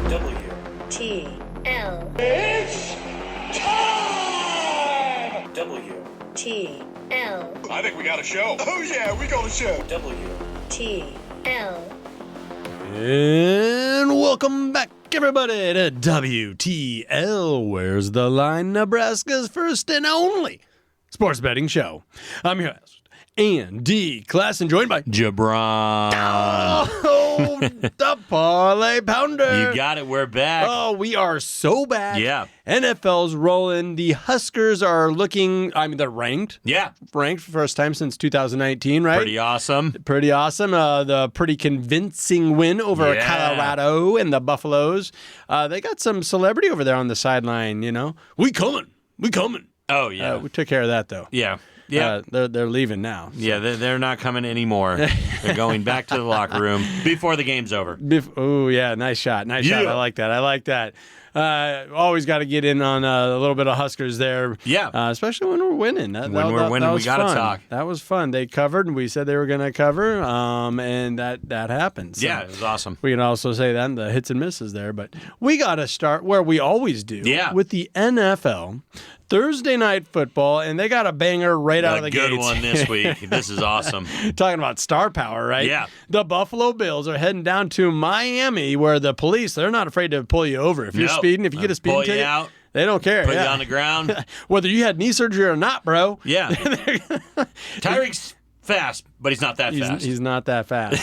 WTL. It's time! WTL. I think we got a show. Oh yeah, we got a show. WTL. And welcome back, everybody, to WTL. Where's the Line? Nebraska's first and only sports betting show. I'm your host, Andy Classen, joined by JaBron. Oh, the Parlay Pounder. You got it. We're back. Oh, we are so back. Yeah. NFL's rolling. The Huskers are looking, they're ranked. Yeah. Ranked for the first time since 2019, right? Pretty awesome. Pretty awesome. The pretty convincing win over Colorado and the Buffaloes. They got some celebrity over there on the sideline, you know. We coming. Oh, yeah. We took care of that, though. Yeah. Yeah. They're leaving now. So. Yeah, they're not coming anymore. They're going back to the locker room before the game's over. Oh, yeah. Nice shot. Shot. I like that. Always got to get in on a little bit of Huskers there. Yeah. Especially when we're winning. When we're winning, we got to fun. talk. That was fun. They covered, and we said they were going to cover, and that happened. So yeah, it was awesome. we can also say that in the hits and misses there. But we got to start where we always do. Yeah. With the NFL. Thursday night football, and they got a banger right out of the gates. A good one this week. This is awesome. Talking about star power, right? Yeah. The Buffalo Bills are heading down to Miami, where the police, they're not afred to pull you over. If you're speeding, if you get a speeding ticket, out, they don't care. put you on the ground. Whether you had knee surgery or not, bro. Yeah. Tyreek's fast, but he's not that fast. He's not that fast.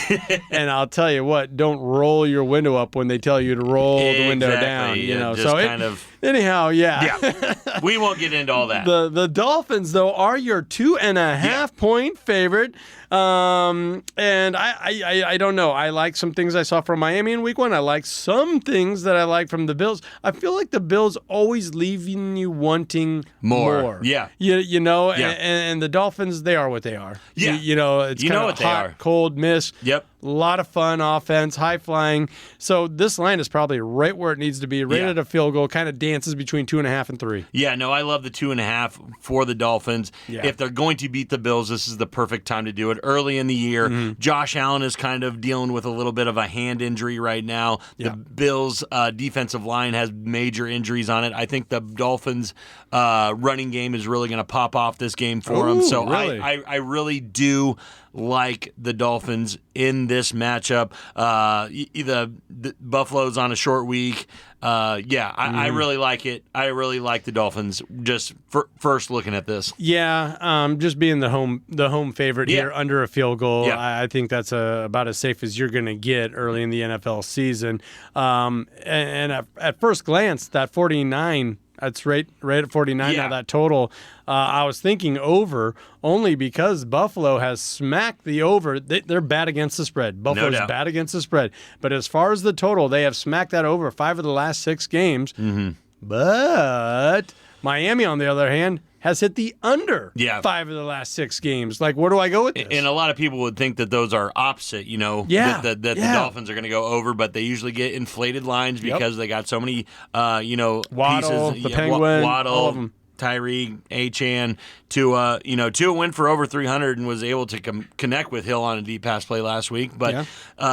And I'll tell you what, don't roll your window up when they tell you to roll the window down. You know, just so kind of. Anyhow, yeah. We won't get into all that. The Dolphins, though, are your 2.5 point favorite. And I don't know. I like some things I saw from Miami in week one. I like some things that I like from the Bills. I feel like the Bills always leaving you wanting more. Yeah. You know, Yeah. and the Dolphins, they are what they are. Yeah. You know, it's You kind know of what they hot, are. cold, miss. Yep. A lot of fun offense, high flying. So this line is probably right where it needs to be, right at a field goal, kind of dances between 2.5 and 3. Yeah, no, I love the 2.5 for the Dolphins. Yeah. If they're going to beat the Bills, this is the perfect time to do it. Early in the year, Josh Allen is kind of dealing with a little bit of a hand injury right now. Yeah. The Bills' defensive line has major injuries on it. I think the Dolphins' running game is really going to pop off this game for them. So really? I really do like the Dolphins in this matchup. The Buffalo's on a short week. I really like it. I really like the Dolphins just first looking at this. Yeah, just being the home favorite here under a field goal. Yeah. I think that's about as safe as you're going to get early in the NFL season. And at first glance, that 49. That's right at 49 now, that total. I was thinking over only because Buffalo has smacked the over. They're bad against the spread. Buffalo's bad against the spread. But as far as the total, they have smacked that over 5 of the last 6 games. Mm-hmm. But Miami, on the other hand, has hit the under 5 of the last 6 games. Like, where do I go with this? And a lot of people would think that those are opposite, you know, that the Dolphins are going to go over, but they usually get inflated lines because they got so many, Waddle, pieces. the Penguin, Waddle, all of them. Tyreek, Achane to win for over 300 and was able to connect with Hill on a deep pass play last week. But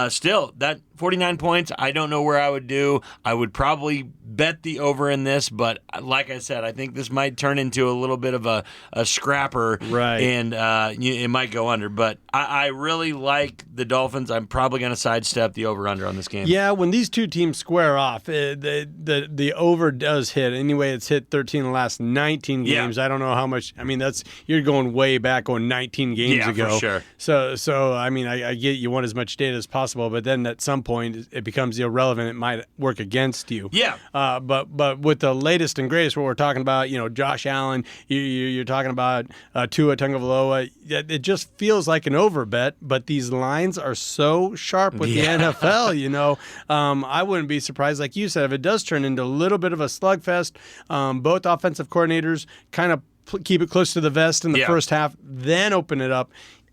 still, that 49 points, I don't know where I would do. I would probably bet the over in this, but like I said, I think this might turn into a little bit of a scrapper, right? And it might go under. But I really like the Dolphins. I'm probably going to sidestep the over-under on this game. Yeah, when these two teams square off, the over does hit. Anyway, it's hit 13 of the last 19 games. I don't know how much. I mean, you're going way back on 19 games ago. Yeah, for sure. So I mean, I get you want as much data as possible, but then at some point it becomes irrelevant. It might work against you. Yeah. But with the latest and greatest, what we're talking about, Josh Allen, you're talking about Tua Tagovailoa. It just feels like an over bet, but these lines are so sharp with the NFL. I wouldn't be surprised, like you said, if it does turn into a little bit of a slugfest. Both offensive coordinators kind of keep it close to the vest in the first half, then open it up.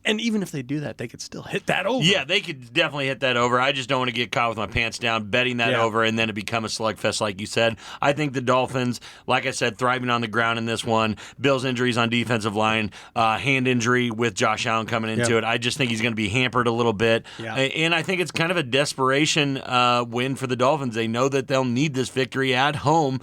And even if they do that, they could still hit that over. Yeah, they could definitely hit that over. I just don't want to get caught with my pants down betting that over and then it become a slugfest like you said. I think the Dolphins, like I said, thriving on the ground in this one. Bill's injuries on defensive line, hand injury with Josh Allen coming into it. I just think he's going to be hampered a little bit. Yeah. And I think it's kind of a desperation win for the Dolphins. They know that they'll need this victory at home,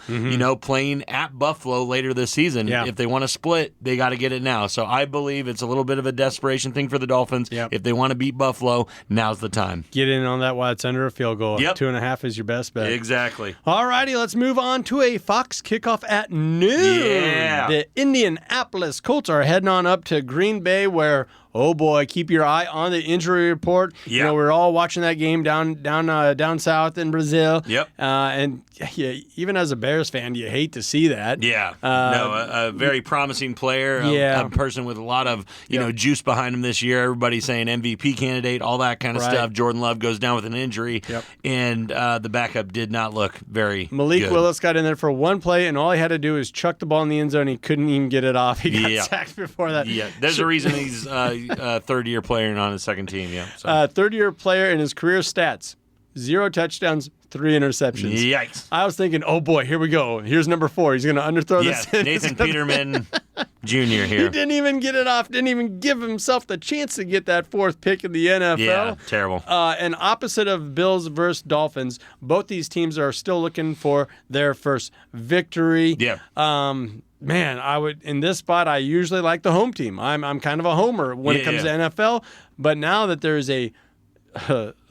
playing at Buffalo later this season. Yeah. If they want to split, they got to get it now. So I believe it's a little bit of a desperation thing for the Dolphins. Yep. If they want to beat Buffalo, now's the time. Get in on that while it's under a field goal. Yep. 2.5 is your best bet. Exactly. All righty, let's move on to a Fox kickoff at noon. Yeah. The Indianapolis Colts are heading on up to Green Bay where, oh boy, keep your eye on the injury report. Yeah. You know, we're all watching that game down south in Brazil. Yep. And even as a Bears fan, you hate to see that. Yeah. A very promising player, a person with a lot of juice behind him this year. Everybody's saying MVP candidate, all that kind of stuff. Jordan Love goes down with an injury, and the backup did not look very Malik good. Willis got in there for one play, and all he had to do was chuck the ball in the end zone. He couldn't even get it off. He got sacked before that. Yeah, there's a reason he's third-year player and on his second team. Yeah, so. Third-year player in his career stats: 0 touchdowns, 3 interceptions. Yikes! I was thinking, oh boy, here we go. Here's number 4. He's going to underthrow this. Nathan Peterman Jr. here. He didn't even get it off. Didn't even give himself the chance to get that 4th pick in the NFL. Yeah, terrible. And opposite of Bills versus Dolphins, both these teams are still looking for their first victory. Yeah. Man, I would in this spot. I usually like the home team. I'm kind of a homer when it comes to NFL. But now that there's a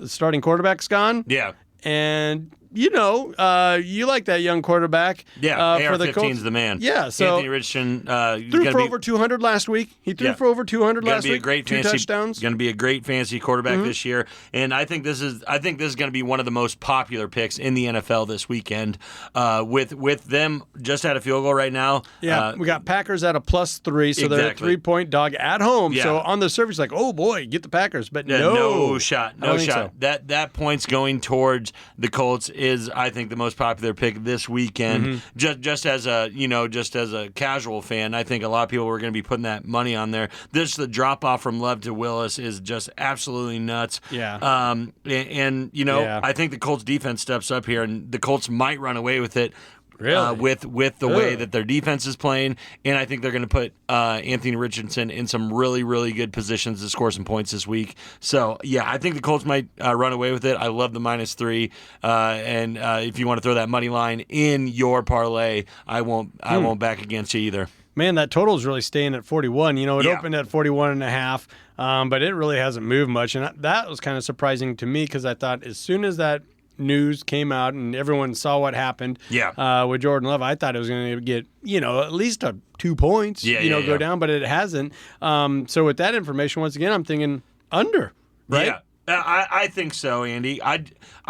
starting quarterback's gone, and you like that young quarterback. Yeah, for the AR-15's Colts. the man. Yeah, so Anthony Richardson threw for over 200 last week. He threw for over 200 last week. Two touchdowns. Going to be a great fantasy quarterback this year, and I think this is going to be one of the most popular picks in the NFL this weekend. With them just at a field goal right now. Yeah, we got Packers at a +3, so they're a 3-point dog at home. Yeah. So on the surface, like, oh boy, get the Packers, but no shot. So. That point's going towards the Colts is, I think, the most popular pick this weekend. Just as a casual fan, I think a lot of people were going to be putting that money on there. The drop off from Love to Willis is just absolutely nuts. Yeah. I think the Colts defense steps up here, and the Colts might run away with it. Really? With the way that their defense is playing, and I think they're going to put Anthony Richardson in some really, really good positions to score some points this week. So, yeah, I think the Colts might run away with it. I love the -3, and if you want to throw that money line in your parlay, I won't back against you either. Man, that total is really staying at 41. It opened at 41.5, but it really hasn't moved much, and that was kind of surprising to me because I thought as soon as that news came out and everyone saw what happened with Jordan Love, I thought it was going to get, at least 2 points, go down, but it hasn't. So with that information, once again, I'm thinking under, right? Yeah. I think so, Andy. I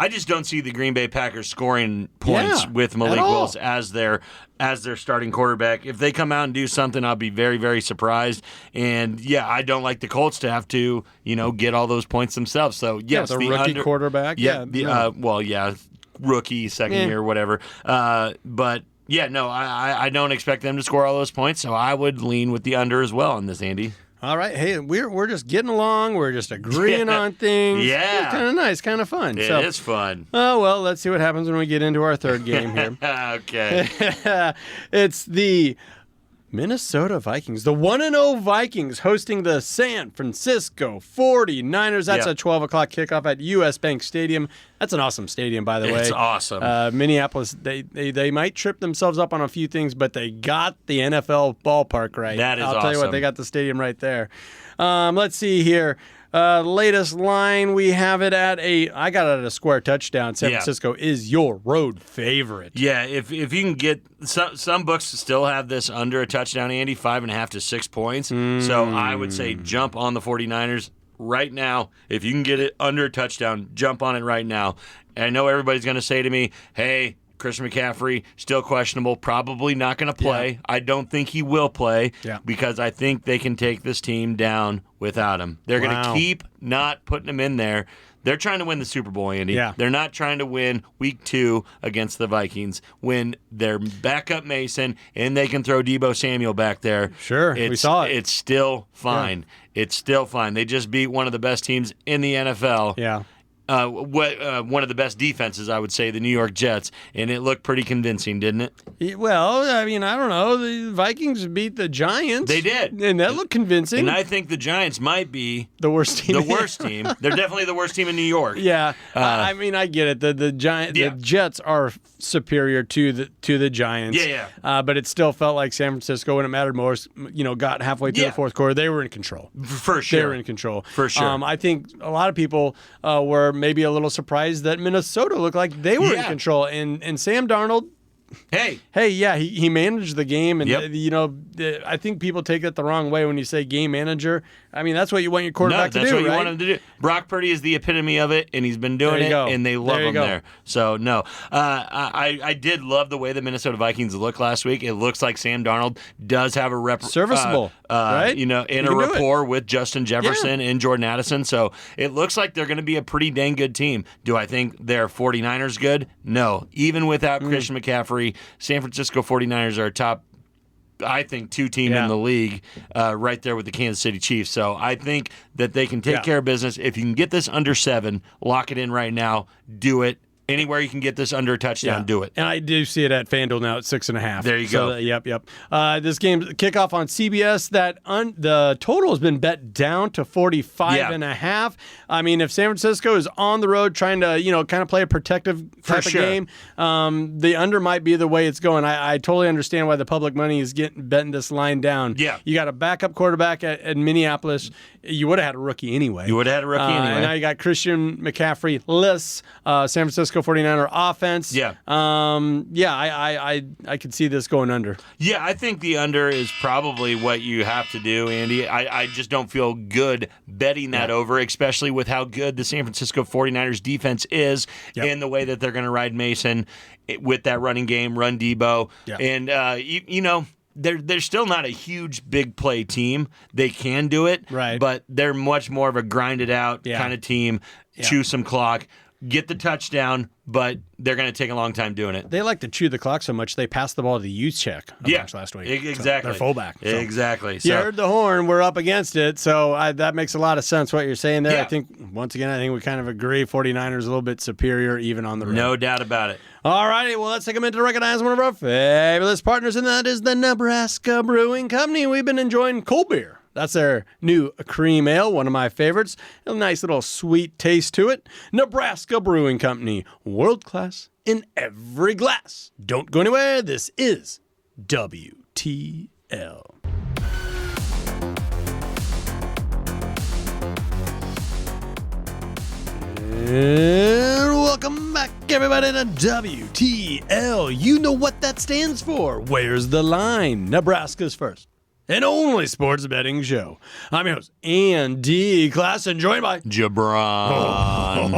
just don't see the Green Bay Packers scoring points with Malik Willis as their starting quarterback. If they come out and do something, I'll be very, very surprised. And I don't like the Colts to have to, get all those points themselves. So yes, the rookie quarterback. Rookie, second year, whatever. But yeah, no, I don't expect them to score all those points. So I would lean with the under as well on this, Andy. All right. Hey, we're just getting along. We're just agreeing on things. Yeah. It's kind of nice, kind of fun. It is fun. Oh, well, let's see what happens when we get into our third game here. Okay. It's the Minnesota Vikings, the 1-0 Vikings hosting the San Francisco 49ers. That's a 12 o'clock kickoff at US Bank Stadium. That's an awesome stadium, by the way. It's awesome. Minneapolis, they might trip themselves up on a few things, but they got the NFL ballpark right. That is I'll tell you what, they got the stadium right there. Let's see here. Latest line, we have it at I got it at a square touchdown. San Francisco is your road favorite. Yeah, if you can get some books still have this under a touchdown, Andy, 5.5 to 6 points. So I would say jump on the 49ers right now. If you can get it under a touchdown, jump on it right now. And I know everybody's going to say to me, hey, Christian McCaffrey, still questionable, probably not going to play. Yeah. I don't think he will play because I think they can take this team down without him. They're going to keep not putting him in there. They're trying to win the Super Bowl, Andy. Yeah. They're not trying to win week 2 against the Vikings when they're back up Mason and they can throw Deebo Samuel back there. Sure, we saw it. It's still fine. Yeah. It's still fine. They just beat one of the best teams in the NFL. Yeah. One of the best defenses, I would say, the New York Jets, and it looked pretty convincing, didn't it? Well, I mean, I don't know. The Vikings beat the Giants. They did. And that looked convincing. And I think the Giants might be the worst team. The worst team. They're definitely the worst team in New York. Yeah. I mean, I get it. The Jets are superior to the Giants. Yeah. But it still felt like San Francisco, when it mattered most, got halfway through the fourth quarter, they were in control. For sure. They were in control. For sure. I think a lot of people were maybe a little surprised that Minnesota looked like they were in control. And Sam Darnold, he managed the game, and I think people take it the wrong way when you say game manager. I mean, that's what you want your quarterback to do, that's what you right? want him to do. Brock Purdy is the epitome of it, and he's been doing it, and they love him there. So, no. I did love the way the Minnesota Vikings looked last week. It looks like Sam Darnold does have a serviceable, right? And a rapport with Justin Jefferson and Jordan Addison. So, it looks like they're going to be a pretty dang good team. Do I think they're 49ers good? No. Even without Christian McCaffrey, San Francisco 49ers are a top, I think, 2 team in the league, right there with the Kansas City Chiefs. So I think that they can take care of business. If you can get this under 7, lock it in right now. Do it. Anywhere you can get this under a touchdown, do it. And I do see it at FanDuel now at 6.5. There you go. Yep. This game kickoff on CBS. The total has been bet down to 45.5. I mean, if San Francisco is on the road trying to kind of play a protective type of game, the under might be the way it's going. I totally understand why the public money is betting this line down. Yeah, you got a backup quarterback at Minneapolis. You would have had a rookie anyway. And now you got Christian McCaffrey-less San Francisco 49er offense. I could see this going under. Yeah, I think the under is probably what you have to do, Andy. I just don't feel good betting that over, especially with how good the San Francisco 49ers defense is and the way that they're going to ride Mason with that running game, run Deebo. And, they're still not a huge big play team. They can do it, but they're much more of a grinded out kind of team, chew some clock, get the touchdown, but they're going to take a long time doing it. They like to chew the clock so much they passed the ball to the youth check bunch last week. Exactly. So they're fullback. So. Exactly. You heard the horn. We're up against it. So that makes a lot of sense what you're saying there. I think, once again, we kind of agree 49ers a little bit superior even on the road. No doubt about it. All righty. Well, let's take a minute to recognize one of our fabulous partners, and that is the Nebraska Brewing Company. We've been enjoying cold beer. That's their new cream ale, one of my favorites. A nice little sweet taste to it. Nebraska Brewing Company, world class in every glass. Don't go anywhere. This is WTL. And welcome back, everybody, to WTL. You know what that stands for. Where's the line? Nebraska's first and only sports betting show. I'm your host, Andy Classen, joined by JaBron.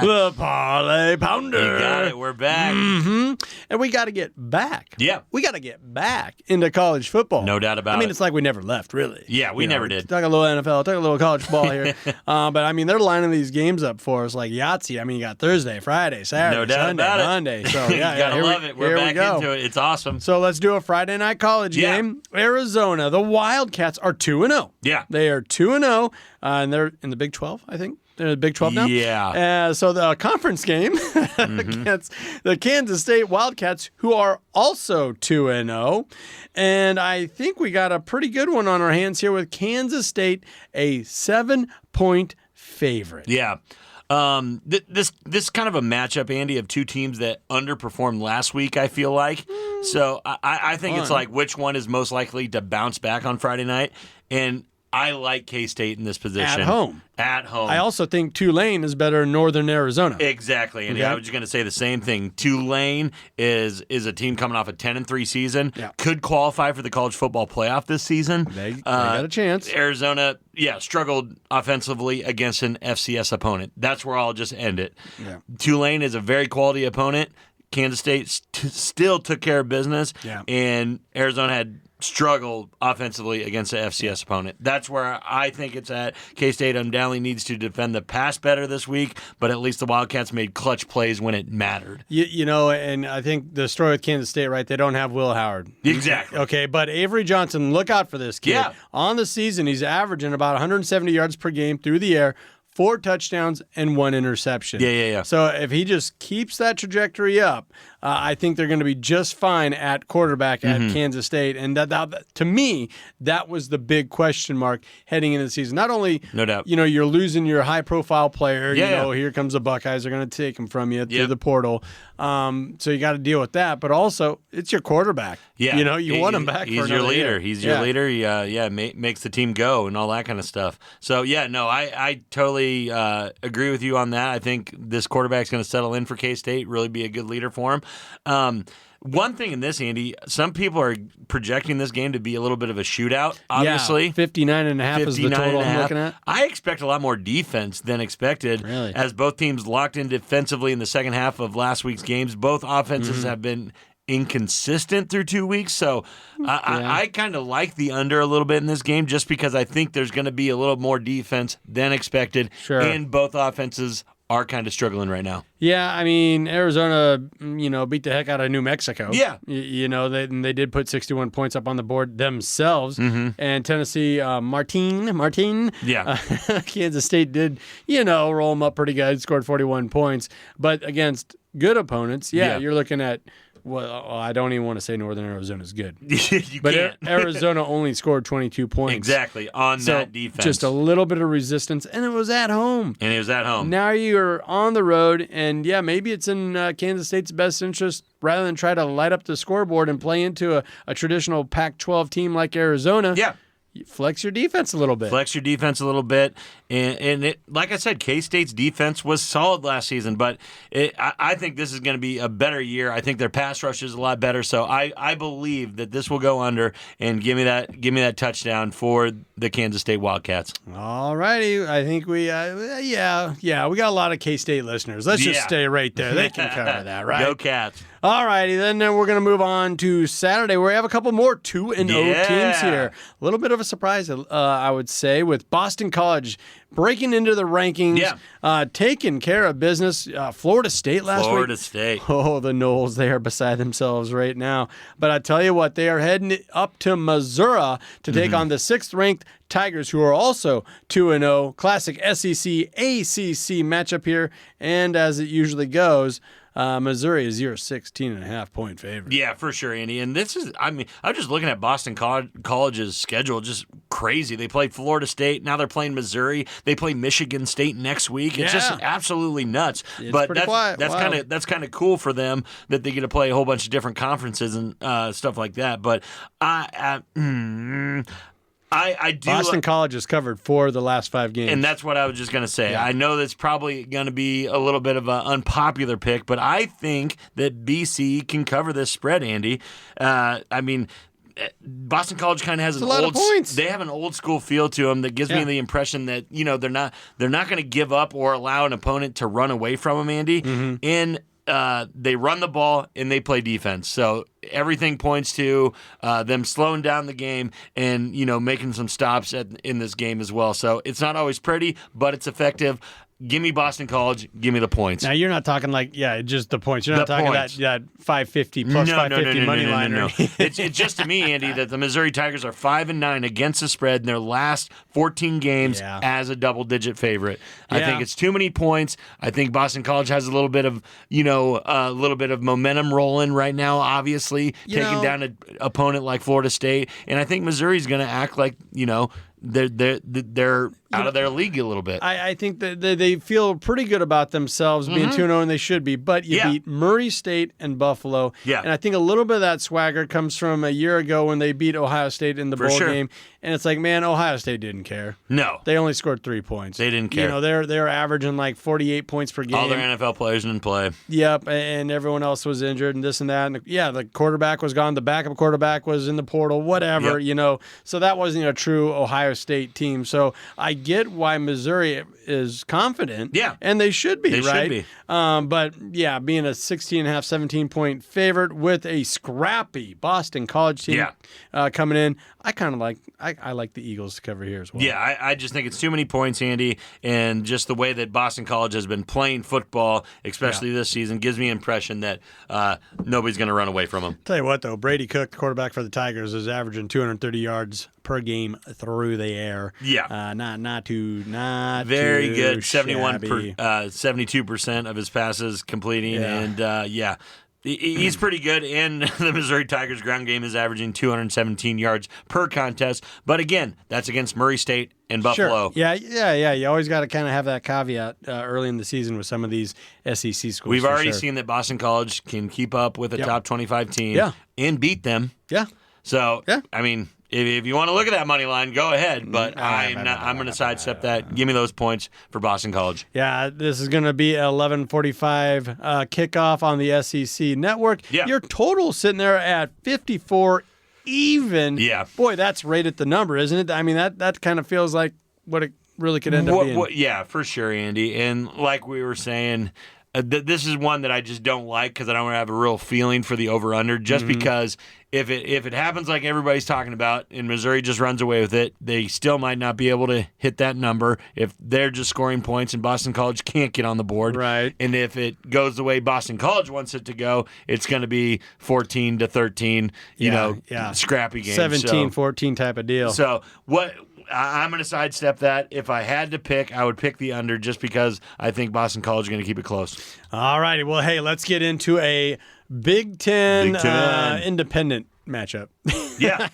The Parlay Pounder. You got it. We're back. And we got to get back. Yeah. We got to get back into college football. No doubt about it. It's like we never left, really. Yeah, we never did. Talk a little NFL, talk a little college football here. But, they're lining these games up for us like Yahtzee. You got Thursday, Friday, Saturday, no doubt Sunday, about it. Monday. So, you got to love it. We're back into it. It's awesome. So let's do a Friday night college game. Arizona, the Wildcats are 2-0. Yeah. They are 2-0, and they're in the Big 12, I think. They're in the Big 12 now? Yeah. So the conference game against the Kansas State Wildcats, who are also 2-0. And I think we got a pretty good one on our hands here with Kansas State, a 7-point favorite. Yeah. This kind of a matchup, Andy, of two teams that underperformed last week, I feel like. So I think it's like which one is most likely to bounce back on Friday night. And I like K-State in this position. At home. I also think Tulane is better in Northern Arizona. Exactly. And I was just going to say the same thing. Tulane is a team coming off a 10-3 season. Yeah. Could qualify for the college football playoff this season. They got a chance. Arizona, struggled offensively against an FCS opponent. That's where I'll just end it. Yeah. Tulane is a very quality opponent. Kansas State still took care of business. Yeah. And Arizona had struggle offensively against an FCS opponent. That's where I think it's at. K-State undoubtedly needs to defend the pass better this week, but at least the Wildcats made clutch plays when it mattered. And I think the story with Kansas State, right, they don't have Will Howard. Exactly. Okay, but Avery Johnson, look out for this kid. Yeah. On the season, he's averaging about 170 yards per game through the air, 4 touchdowns and 1 interception. Yeah. So if he just keeps that trajectory up, I think they're going to be just fine at quarterback at Kansas State. And that to me, that was the big question mark heading into the season. Not only, no doubt, you're losing your high-profile player. Here comes the Buckeyes. They're going to take him from you through the portal. So you got to deal with that. But also, it's your quarterback. Yeah. You want him back. He's for your leader. year. He's your leader. Makes the team go and all that kind of stuff. So, I totally agree with you on that. I think this quarterback's going to settle in for K-State, really be a good leader for him. One thing in this, Andy, some people are projecting this game to be a little bit of a shootout, obviously. 59.5 is the total I'm looking at. I expect a lot more defense than expected, really? As both teams locked in defensively in the second half of last week's games. Both offenses have been inconsistent through 2 weeks, so I kind of like the under a little bit in this game just because I think there's going to be a little more defense than expected, and both offenses are kind of struggling right now. Yeah, I mean, Arizona, beat the heck out of New Mexico. Yeah. They did put 61 points up on the board themselves. And Tennessee, Martin. Yeah. Kansas State did, roll them up pretty good, scored 41 points. But against good opponents, you're looking at, well, I don't even want to say Northern Arizona is good. But Arizona only scored 22 points. Exactly, on that defense. Just a little bit of resistance, and it was at home. Now you're on the road, and maybe it's in Kansas State's best interest rather than try to light up the scoreboard and play into a traditional Pac-12 team like Arizona. Yeah. Flex your defense a little bit. And it, like I said, K-State's defense was solid last season, but I think this is going to be a better year. I think their pass rush is a lot better, so I believe that this will go under, and give me that touchdown for the Kansas State Wildcats. All righty. I think we got a lot of K-State listeners. Let's just stay right there. They can cover that, right? Go Cats. All righty, then we're going to move on to Saturday, where we have a couple more 2-0 teams here. A little bit of a surprise, I would say, with Boston College breaking into the rankings, taking care of business. Florida State last week. Florida State. Oh, the Noles, they are beside themselves right now. But I tell you what, they are heading up to Missouri to take on the 6th-ranked Tigers, who are also 2-0. Classic SEC-ACC matchup here. And as it usually goes, Missouri is your 16.5-point favorite. Yeah, for sure, Andy. And this is, I'm just looking at Boston College's schedule, just crazy. They played Florida State, now they're playing Missouri. They play Michigan State next week. It's just absolutely nuts. But that's kind of cool for them that they get to play a whole bunch of different conferences and stuff like that. But I do. Boston College has covered 4 of the last 5 games. And that's what I was just going to say. Yeah. I know that's probably going to be a little bit of an unpopular pick, but I think that BC can cover this spread, Andy. Boston College kind of has a lot of points. They have an old school feel to them that gives me the impression that they're not going to give up or allow an opponent to run away from them, Andy. And they run the ball and they play defense. So everything points to them slowing down the game and making some stops in this game as well. So it's not always pretty, but it's effective. Give me Boston College. Give me the points. Now, you're not talking just the points. You're not talking that 550 plus 550 money line. No. It's just to me, Andy, that the Missouri Tigers are 5-9 against the spread in their last 14 games as a double-digit favorite. I think it's too many points. I think Boston College has a little bit of momentum rolling right now, obviously, taking down an opponent like Florida State. And I think Missouri's going to act like, they're out of their league a little bit. I think that they feel pretty good about themselves being 2-0, and they should be. But you beat Murray State and Buffalo. Yeah. And I think a little bit of that swagger comes from a year ago when they beat Ohio State in the bowl game. And it's like, man, Ohio State didn't care. No. They only scored 3 points. They didn't care. They're averaging like 48 points per game. All their NFL players didn't play. Yep, and everyone else was injured and this and that. And the quarterback was gone. The backup quarterback was in the portal, whatever, So that wasn't a true Ohio State team. So I get why Missouri is confident. Yeah. And they should be, They should right? be. But, yeah, being a 16.5, 17-point favorite with a scrappy Boston College team coming in, I kind of like I like the Eagles to cover here as well. Yeah, I just think it's too many points, Andy, and just the way that Boston College has been playing football, especially this season, gives me an impression that nobody's going to run away from them. Tell you what, though, Brady Cook, the quarterback for the Tigers, is averaging 230 yards per game through the air. Yeah. Not Very too good. shabby. 72% of his passes completing, and he's pretty good, and the Missouri Tigers ground game is averaging 217 yards per contest. But again, that's against Murray State and Buffalo. Sure. Yeah. You always got to kind of have that caveat early in the season with some of these SEC schools. We've already seen that Boston College can keep up with a top 25 team and beat them. Yeah. So, I mean, if you want to look at that money line, go ahead. But I'm going to sidestep that. Give me those points for Boston College. Yeah, this is going to be 11:45 kickoff on the SEC network. Yeah. Your total sitting there at 54 even. Yeah. Boy, that's right at the number, isn't it? I mean, that kind of feels like what it really could end up being. Yeah, for sure, Andy. And like we were saying, this is one that I just don't like because I don't have a real feeling for the over-under just because if it happens like everybody's talking about and Missouri just runs away with it, they still might not be able to hit that number if they're just scoring points and Boston College can't get on the board. Right. And if it goes the way Boston College wants it to go, it's going to be 14-13, scrappy game. 17-14 type of deal. So I'm going to sidestep that. If I had to pick, I would pick the under just because I think Boston College is going to keep it close. All righty. Well, hey, let's get into a Big Ten. Independent matchup. Yeah.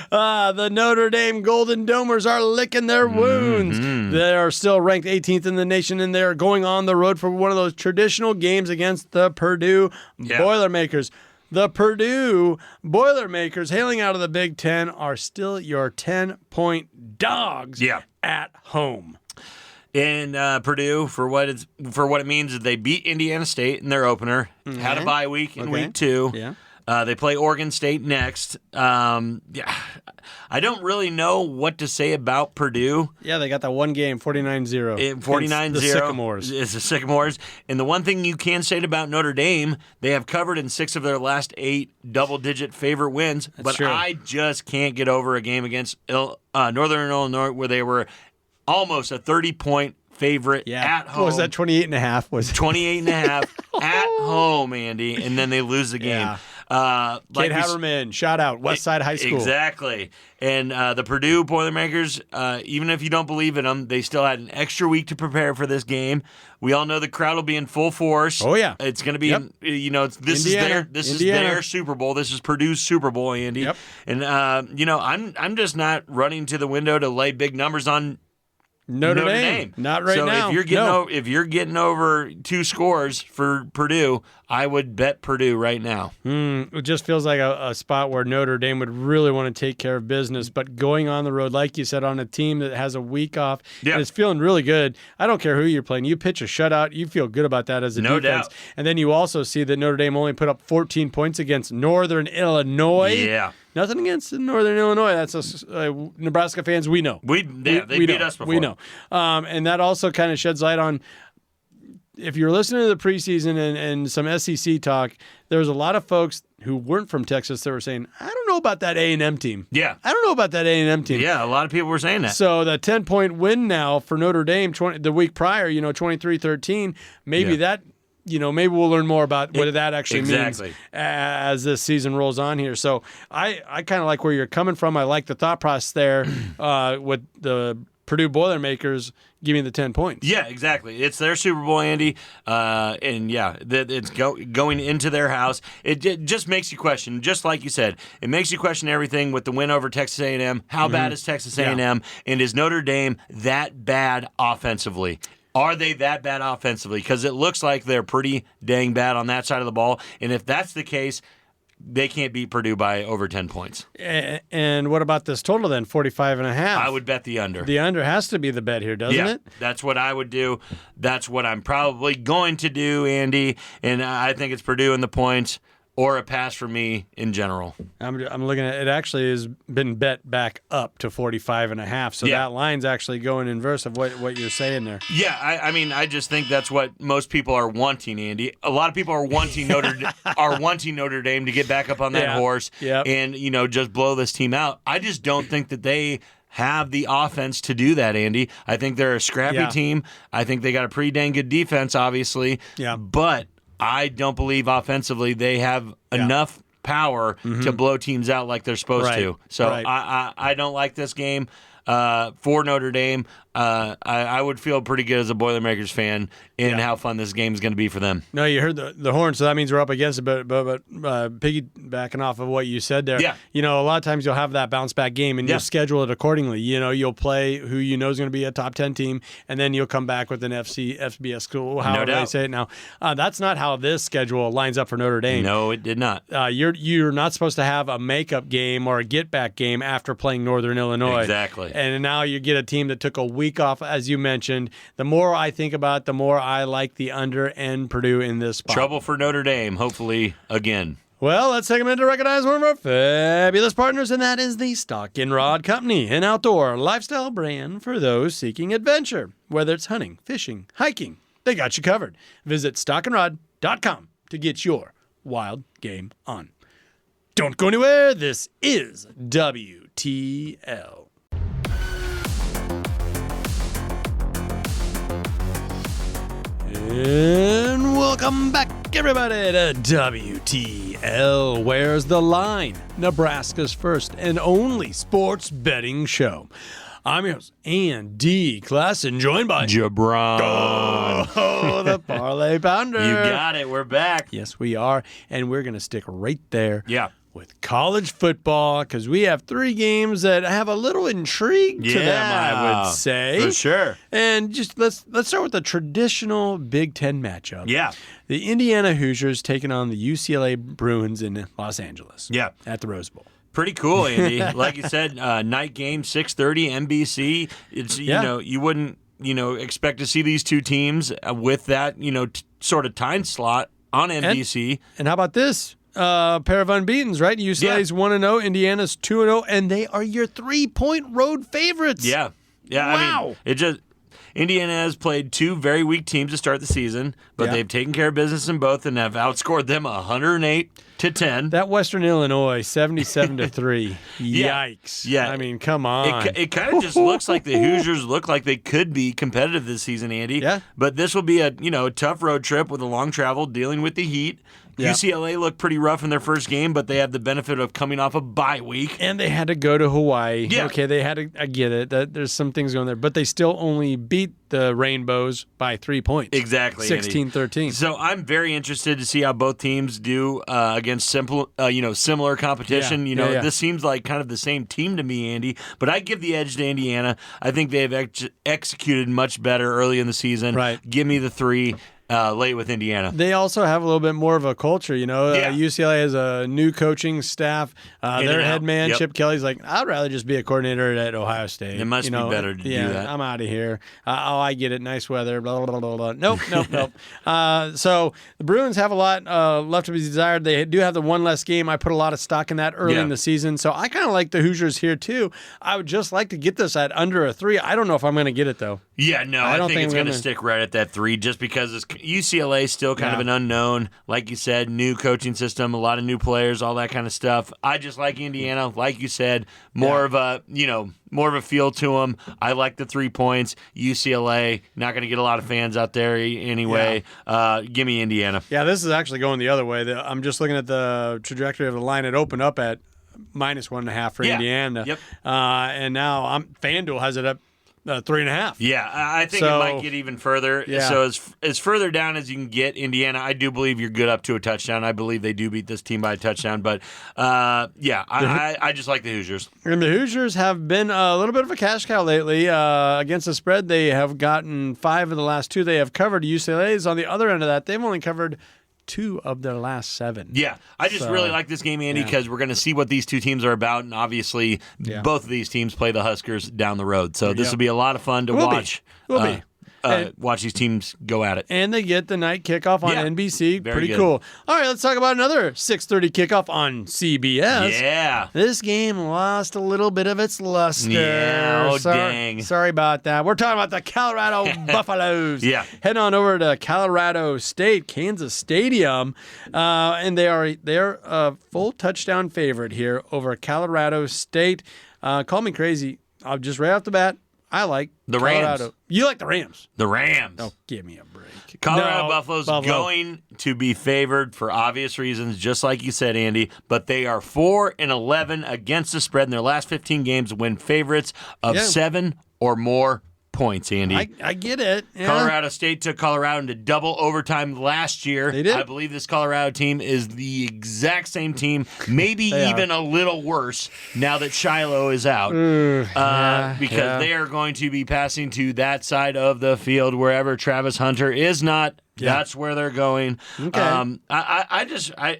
The Notre Dame Golden Domers are licking their wounds. They are still ranked 18th in the nation, and they're going on the road for one of those traditional games against the Purdue Boilermakers. The Purdue Boilermakers, hailing out of the Big Ten, are still your 10-point dogs at home. And Purdue, for what it means, is they beat Indiana State in their opener, had a bye week in week 2. Yeah. They play Oregon State next. I don't really know what to say about Purdue. Yeah, they got that one game, 49-0. 49-0. The Sycamores. It's the Sycamores. And the one thing you can say about Notre Dame, they have covered in 6 of their last 8 double-digit favorite wins. But true. I just can't get over a game against Northern Illinois where they were almost a 30-point favorite at home. What was that, 28.5? Was 28.5 at home, Andy, and then they lose the game. Yeah. Like Kate Haverman, shout out, West Side High School. Exactly. And the Purdue Boilermakers, even if you don't believe in them, they still had an extra week to prepare for this game. We all know the crowd will be in full force. Oh, yeah. It's going to be, this is their Super Bowl. This is Purdue's Super Bowl, Andy. Yep. And, I'm just not running to the window to lay big numbers on Notre Dame. Not right now. So if you're getting over 2 scores for Purdue, I would bet Purdue right now. It just feels like a spot where Notre Dame would really want to take care of business, but going on the road, like you said, on a team that has a week off, and is feeling really good. I don't care who you're playing. You pitch a shutout, you feel good about that as a defense. Doubt. And then you also see that Notre Dame only put up 14 points against Northern Illinois. Yeah. Nothing against Northern Illinois. That's Nebraska fans. We know. They beat us before. We know. And that also kind of sheds light on, if you're listening to the preseason and some SEC talk, there was a lot of folks who weren't from Texas that were saying, I don't know about that A&M team. Yeah. I don't know about that A&M team. Yeah, a lot of people were saying that. So the 10-point win now for Notre Dame the week prior, 23-13, maybe that, maybe we'll learn more about what that actually means as this season rolls on here. So I kind of like where you're coming from. I like the thought process there with the Purdue Boilermakers giving the 10 points. Yeah, exactly. It's their Super Bowl, Andy, and it's going into their house. It just makes you question, just like you said, it makes you question everything with the win over Texas A&M. How bad is Texas A&M, and is Notre Dame that bad offensively? Are they that bad offensively? Because it looks like they're pretty dang bad on that side of the ball, and if that's the case, they can't beat Purdue by over 10 points. And what about this total then, 45.5? I would bet the under. The under has to be the bet here, doesn't it? That's what I would do. That's what I'm probably going to do, Andy. And I think it's Purdue in the points. or a pass for me in general. I'm looking at it. Actually has been bet back up to 45.5. So that line's actually going inverse of what you're saying there. Yeah, I mean, I just think that's what most people are wanting, Andy. A lot of people are wanting Notre Dame to get back up on that horse and just blow this team out. I just don't think that they have the offense to do that, Andy. I think they're a scrappy team. I think they got a pretty dang good defense, obviously. Yeah, but I don't believe offensively they have enough power to blow teams out like they're supposed to. So I don't like this game for Notre Dame. I would feel pretty good as a Boilermakers fan in how fun this game is going to be for them. No, you heard the horn, so that means we're up against it. But piggybacking off of what you said there, a lot of times you'll have that bounce back game and you'll schedule it accordingly. You'll play who is going to be a top 10 team, and then you'll come back with an FBS school, however they say it now. That's not how this schedule lines up for Notre Dame. No, it did not. You're not supposed to have a makeup game or a get back game after playing Northern Illinois. Exactly. And now you get a team that took a week off, as you mentioned. The more I think about it, the more I like the under and Purdue in this spot. Trouble for Notre Dame, hopefully, again. Well, let's take a minute to recognize one of our fabulous partners, and that is the Stock and Rod Company, an outdoor lifestyle brand for those seeking adventure. Whether it's hunting, fishing, hiking, they got you covered. Visit stockandrod.com to get your wild game on. Don't go anywhere. This is WTL. And welcome back, everybody, to WTL. Where's the line? Nebraska's first and only sports betting show. I'm your host, Andy Classen, joined by JaBron. Oh, the Parlay Pounder. You got it. We're back. Yes, we are. And we're going to stick right there. Yeah. With college football, because we have 3 games that have a little intrigue to them, I would say. For sure. And just let's start with the traditional Big Ten matchup. Yeah. The Indiana Hoosiers taking on the UCLA Bruins in Los Angeles. Yeah. At the Rose Bowl. Pretty cool, Andy. Like you said, night game, 6:30, NBC. It's you wouldn't expect to see these two teams with that sort of time slot on NBC. And how about this? Pair of unbeatens, right? UCLA's 1-0, Indiana's 2-0, and they are your 3-point road favorites. Yeah. Wow. I mean, Indiana has played 2 very weak teams to start the season, but they've taken care of business in both and have outscored them 108-10. That Western Illinois, 77-3. Yikes. Yeah. I mean, come on. It kind of just looks like the Hoosiers look like they could be competitive this season, Andy. Yeah. But this will be a tough road trip with a long travel, dealing with the heat. Yeah. UCLA looked pretty rough in their first game, but they have the benefit of coming off a bye week. And they had to go to Hawaii. Yeah. Okay, they had to. I get it. There's some things going there, but they still only beat the Rainbows by 3 points. Exactly, 16-13. So I'm very interested to see how both teams do against similar competition. This seems like kind of the same team to me, Andy. But I give the edge to Indiana. I think they have executed much better early in the season. Right. Give me the 3. Late with Indiana. They also have a little bit more of a culture, UCLA has a new coaching staff. Their head man, Chip Kelly's like, I'd rather just be a coordinator at Ohio State. It must be better to do that. I'm out of here. I get it. Nice weather. Blah, blah, blah, blah. Nope. So the Bruins have a lot left to be desired. They do have the one less game. I put a lot of stock in that early in the season. So I kind of like the Hoosiers here, too. I would just like to get this at under a 3. I don't know if I'm going to get it, though. Yeah, no, I think it's going to stick right at that 3 just because it's UCLA is still kind of an unknown. Like you said, new coaching system, a lot of new players, all that kind of stuff. I just like Indiana. Like you said, more of a feel to them. I like the 3 points. UCLA, not going to get a lot of fans out there anyway. Give me Indiana. Yeah, this is actually going the other way. I'm just looking at the trajectory of the line. It opened up at -1.5 for Indiana. Yep. And now FanDuel has it up 3.5. Yeah, I think it might get even further. Yeah. So as further down as you can get, Indiana, I do believe you're good up to a touchdown. I believe they do beat this team by a touchdown. But, I just like the Hoosiers. And the Hoosiers have been a little bit of a cash cow lately. Against the spread, they have gotten 5 of the last 2 they have covered. UCLA's on the other end of that. They've only covered 2 of their last 7. Yeah, I just really like this game, Andy, because we're going to see what these two teams are about, and obviously both of these teams play the Huskers down the road. So this will be a lot of fun to watch. Will be. watch these teams go at it. And they get the night kickoff on Yeah. NBC. Very Pretty good. cool. All right, let's talk about another 6:30 kickoff on CBS. Yeah. This game lost a little bit of its luster. Yeah, oh, dang. Sorry about that. We're talking about the Colorado Buffaloes. Yeah. Head on over to Colorado State, Kansas Stadium, and they're a full touchdown favorite here over Colorado State. Call me crazy. I'll just right off the bat, I like The Colorado. Rams. You like the Rams? The Rams. Oh, give me a break. Colorado No, Buffalo's Buffalo. going to be favored for obvious reasons, just like you said, Andy. But they are 4-11 against the spread in their last 15 games, win favorites of 7 or more points, Andy. I get it. Yeah. Colorado State took Colorado into double overtime last year. They did. I believe this Colorado team is the exact same team, maybe They even a little worse now that Shiloh is out. Because they are going to be passing to that side of the field wherever Travis Hunter is not. Yeah. That's where they're going. Okay.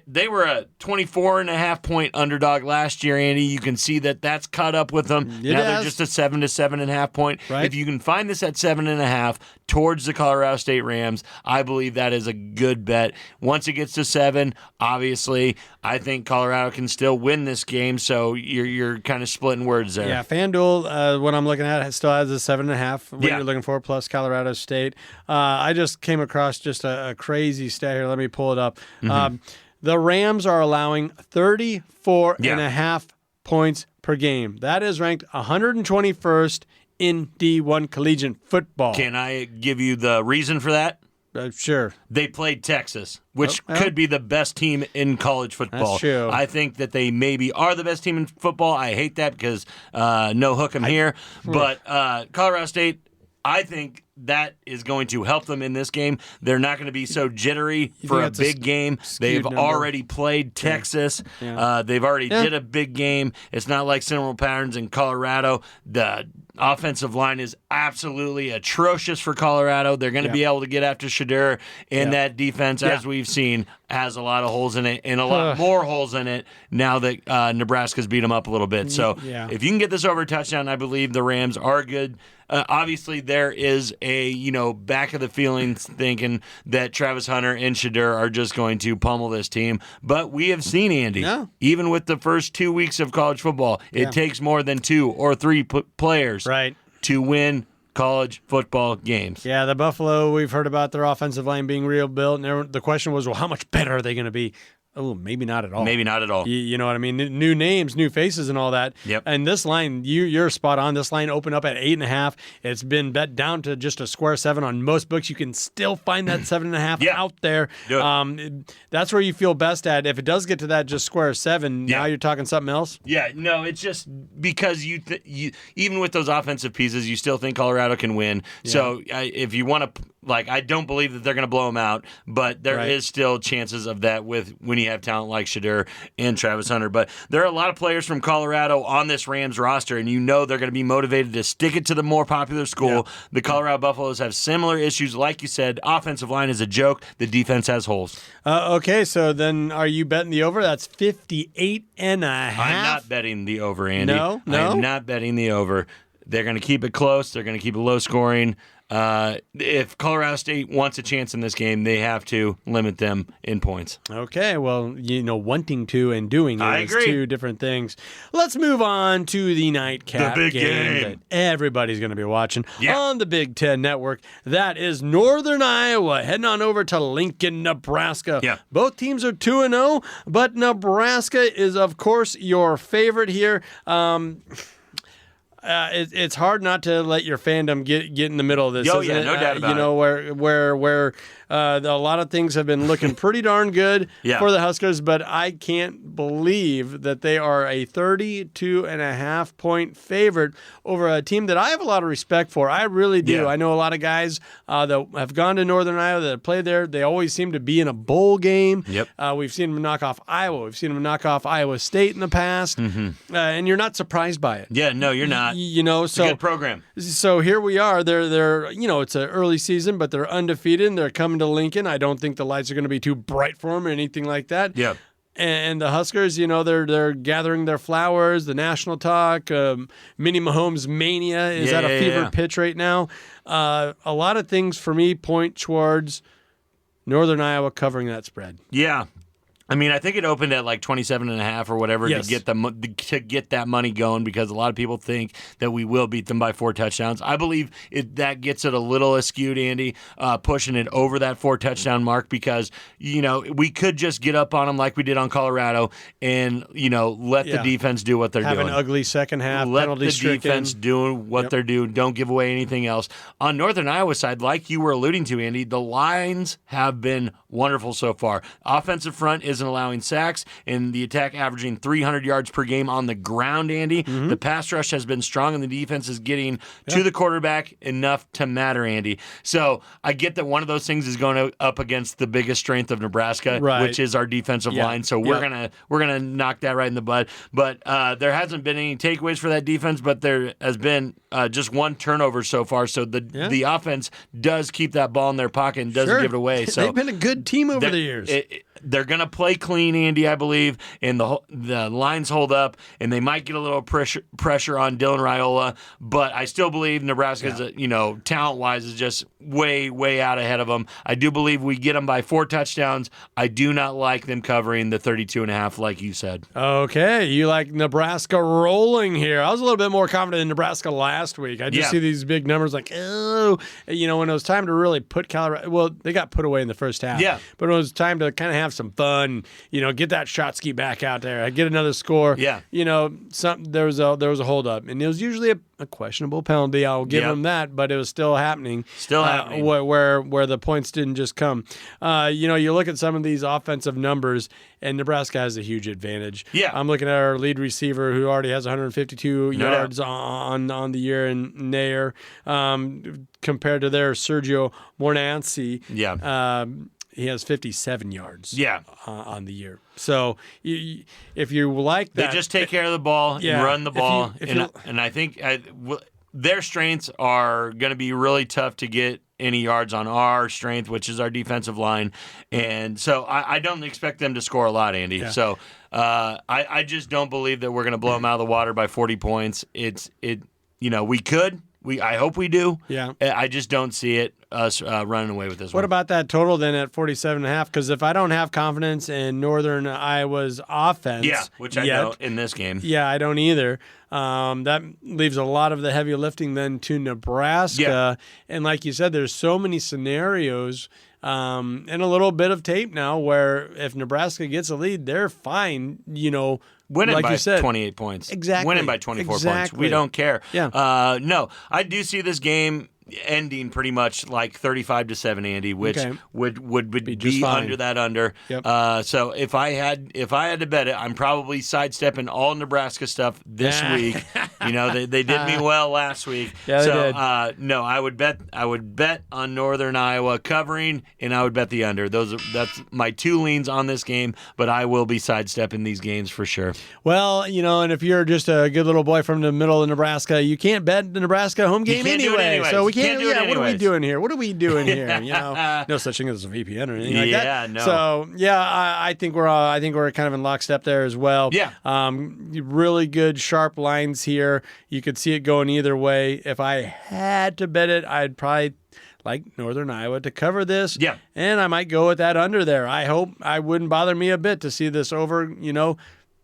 They were a 24.5 point underdog last year, Andy. You can see that that's caught up with them. It Now they're has. just a 7 to 7.5 point. Right. If you can find this at 7.5 towards the Colorado State Rams, I believe that is a good bet. Once it gets to 7, obviously, I think Colorado can still win this game. So you're kind of splitting words there. Yeah, FanDuel, what I'm looking at, still has a 7.5. What Yeah. you're looking for, plus Colorado State. I just came across just a crazy stat here. Let me pull it up. The Rams are allowing 34.5 points per game. That is ranked 121st in D1 collegiate football. Can I give you the reason for that? Sure. They played Texas, which Oh, well. could be the best team in college football. That's true. I think that they maybe are the best team in football. I hate that because no hook 'em here. But Colorado State, I think that is going to help them in this game. They're not going to be so jittery for a that's a big game. They've skewed number? already played Texas. Yeah. They've already Yeah. did a big game. It's not like similar patterns in Colorado. The offensive line is absolutely atrocious for Colorado. They're going to be able to get after Shadur, and that defense, as we've seen, has a lot of holes in it and a lot more holes in it now that Nebraska's beat them up a little bit. So if you can get this over a touchdown, I believe the Rams are good. Obviously, there is a back of the feelings thinking that Travis Hunter and Shadur are just going to pummel this team. But we have seen, Andy, even with the first 2 weeks of college football, it takes more than 2 or 3 players to win college football games. Yeah, the Buffalo, we've heard about their offensive line being rebuilt. And the question was, well, how much better are they going to be? Oh, maybe not at all. Maybe not at all. You know what I mean? New names, new faces, and all that. Yep. And this line, you're spot on. This line opened up at 8.5. It's been bet down to just a square 7 on most books. You can still find that 7.5 out there. Do it. That's where you feel best at. If it does get to that just square 7, now you're talking something else. Yeah, no, it's just because you even with those offensive pieces, you still think Colorado can win. Yeah. So if you want to, I don't believe that they're going to blow them out, but there is still chances of that with when you have talent like Shadur and Travis Hunter. But there are a lot of players from Colorado on this Rams roster, and they're going to be motivated to stick it to the more popular school. Yeah. The Colorado Buffaloes have similar issues. Like you said, offensive line is a joke. The defense has holes. Okay, so then are you betting the over? That's 58.5. I'm not betting the over, Andy. No? I'm not betting the over. They're going to keep it close. They're going to keep it low scoring. If Colorado State wants a chance in this game, they have to limit them in points. Okay, well, wanting to and doing it I is agree. two different things. Let's move on to the nightcap The big game game. that everybody's going to be watching Yeah. on the Big Ten Network. That is Northern Iowa heading on over to Lincoln, Nebraska. Yeah. Both teams are 2-0, but Nebraska is, of course, your favorite here. It's hard not to let your fandom get in the middle of this. Oh, isn't yeah, it? no doubt about it. Where a lot of things have been looking pretty darn good for the Huskers, but I can't believe that they are a 32.5 point favorite over a team that I have a lot of respect for. I really do. Yeah. I know a lot of guys that have gone to Northern Iowa that have played there. They always seem to be in a bowl game. Yep. We've seen them knock off Iowa. We've seen them knock off Iowa State in the past, and you're not surprised by it. Yeah, no, you're not. It's a good program. So here we are. They're it's an early season, but they're undefeated. And they're coming to Lincoln. I don't think the lights are going to be too bright for them or anything like that. Yeah. And the Huskers, they're gathering their flowers. The national talk, Mini Mahomes mania is at a fever pitch right now. A lot of things for me point towards Northern Iowa covering that spread. Yeah. I mean, I think it opened at like 27.5 or whatever to get that money going, because a lot of people think that we will beat them by 4 touchdowns. I believe that gets it a little askewed, Andy, pushing it over that 4 touchdown mark, because we could just get up on them like we did on Colorado and let the defense do what they're doing. Have an ugly second half. Let penalty the stricken. defense do what they're doing. Don't give away anything else. On Northern Iowa side, like you were alluding to, Andy, the lines have been wonderful so far. Offensive front isn't allowing sacks, and the attack averaging 300 yards per game on the ground, Andy. Mm-hmm. The pass rush has been strong, and the defense is getting to the quarterback enough to matter, Andy. So I get that one of those things is going up against the biggest strength of Nebraska, which is our defensive line. So we're gonna knock that right in the bud. But there hasn't been any takeaways for that defense, but there has been just 1 turnover so far. So the offense does keep that ball in their pocket and doesn't give it away. So they've been a good team over the years. They're going to play clean, Andy, I believe, and the lines hold up, and they might get a little pressure on Dylan Raiola, but I still believe Nebraska's, talent-wise, is just way, way out ahead of them. I do believe we get them by 4 touchdowns. I do not like them covering the 32.5, like you said. Okay, you like Nebraska rolling here. I was a little bit more confident in Nebraska last week. I just see these big numbers like, when it was time to really put Colorado, well, they got put away in the first half. Yeah. But it was time to kind of have some fun, get that shot ski back out there, get another score. Yeah. There was a holdup, and it was usually a questionable penalty. I'll give them that, but it was still happening. Where the points didn't just come. You look at some of these offensive numbers, and Nebraska has a huge advantage. Yeah. I'm looking at our lead receiver, who already has 152 yards on the year in Nair, compared to their Sergio Mornancy. Yeah. He has 57 yards on the year. So if you like that. They just take care of the ball and run the ball. And I think their strengths are going to be really tough to get any yards on our strength, which is our defensive line. And so I don't expect them to score a lot, Andy. Yeah. So I just don't believe that we're going to blow them out of the water by 40 points. We could. I hope we do. Yeah. I just don't see us running away with this one. What about that total then at 47.5? Because if I don't have confidence in Northern Iowa's offense, which I don't in this game. Yeah, I don't either. That leaves a lot of the heavy lifting then to Nebraska. Yeah. And like you said, there's so many scenarios and a little bit of tape now where if Nebraska gets a lead, they're fine, winning like by you said. 28 points. Exactly. Winning by 24 points. We don't care. Yeah. No, I do see this game ending pretty much like 35-7, Andy, which would be under that under. Yep. So if I had to bet it, I'm probably sidestepping all Nebraska stuff this week. They did me well last week. Yeah, so they did. No, I would bet on Northern Iowa covering, and I would bet the under. That's my 2 leans on this game, but I will be sidestepping these games for sure. Well, and if you're just a good little boy from the middle of Nebraska, you can't bet the Nebraska home game anyway. So we can't do it anyways. What are we doing here? No such thing as a VPN or anything like that. Yeah, no. So I think we're kind of in lockstep there as well. Yeah. Really good sharp lines here. You could see it going either way. If I had to bet it, I'd probably like Northern Iowa to cover this. Yeah. And I might go with that under there. I hope I wouldn't bother me a bit to see this over,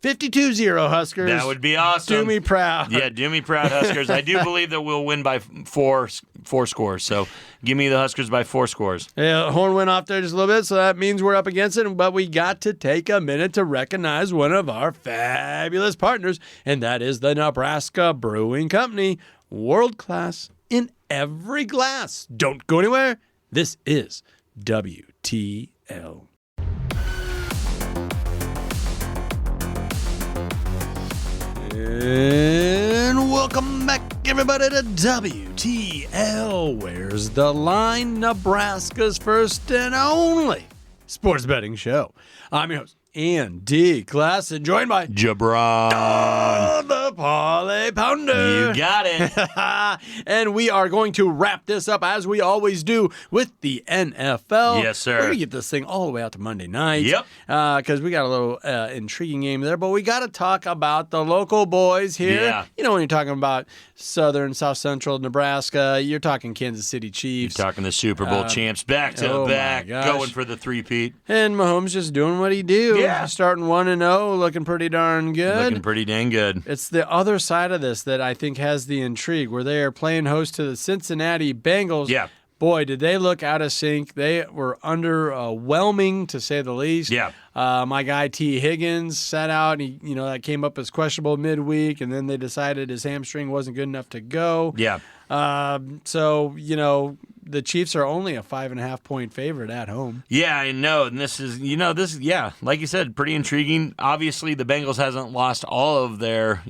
52-0 Huskers. That would be awesome. Do me proud. Yeah, do me proud, Huskers. I do believe that we'll win by four scores. So give me the Huskers by 4 scores. Yeah, horn went off there just a little bit, so that means we're up against it. But we got to take a minute to recognize one of our fabulous partners, and that is the Nebraska Brewing Company. World class in every glass. Don't go anywhere. This is WTL. And welcome back, everybody, to WTL. Where's the line? Nebraska's first and only sports betting show. I'm your host, Andy Classen, joined by JaBron. the Parlay Pounder. You got it. And we are going to wrap this up, as we always do, with the NFL. Yes, sir. We're going to get this thing all the way out to Monday night. Yep. Because we got a little intriguing game there. But we got to talk about the local boys here. Yeah. You know, when you're talking about southern, south central Nebraska, you're talking Kansas City Chiefs. You're talking the Super Bowl champs back to back, my gosh. going for the three-peat. And Mahomes just doing what he do. Yeah. Starting 1-0, looking pretty darn good. Looking pretty dang good. It's the other side of this that I think has the intrigue, where they are playing host to the Cincinnati Bengals. Yeah. Boy, did they look out of sync. They were underwhelming, to say the least. Yeah. My guy T. Higgins sat out, and that came up as questionable midweek, and then they decided his hamstring wasn't good enough to go. Yeah. So, the Chiefs are only a 5.5-point favorite at home. Yeah, I know. And this is, like you said, pretty intriguing. Obviously, the Bengals hasn't lost all of their,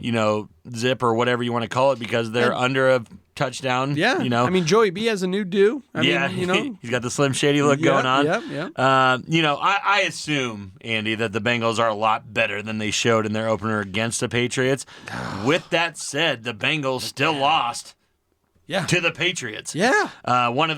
zip or whatever you want to call it, because they're under a touchdown. Yeah. I mean, Joey B has a new do. He's got the Slim Shady look going on. Yep. I assume, Andy, that the Bengals are a lot better than they showed in their opener against the Patriots. With that said, the Bengals still lost. Yeah. To the Patriots. Yeah. One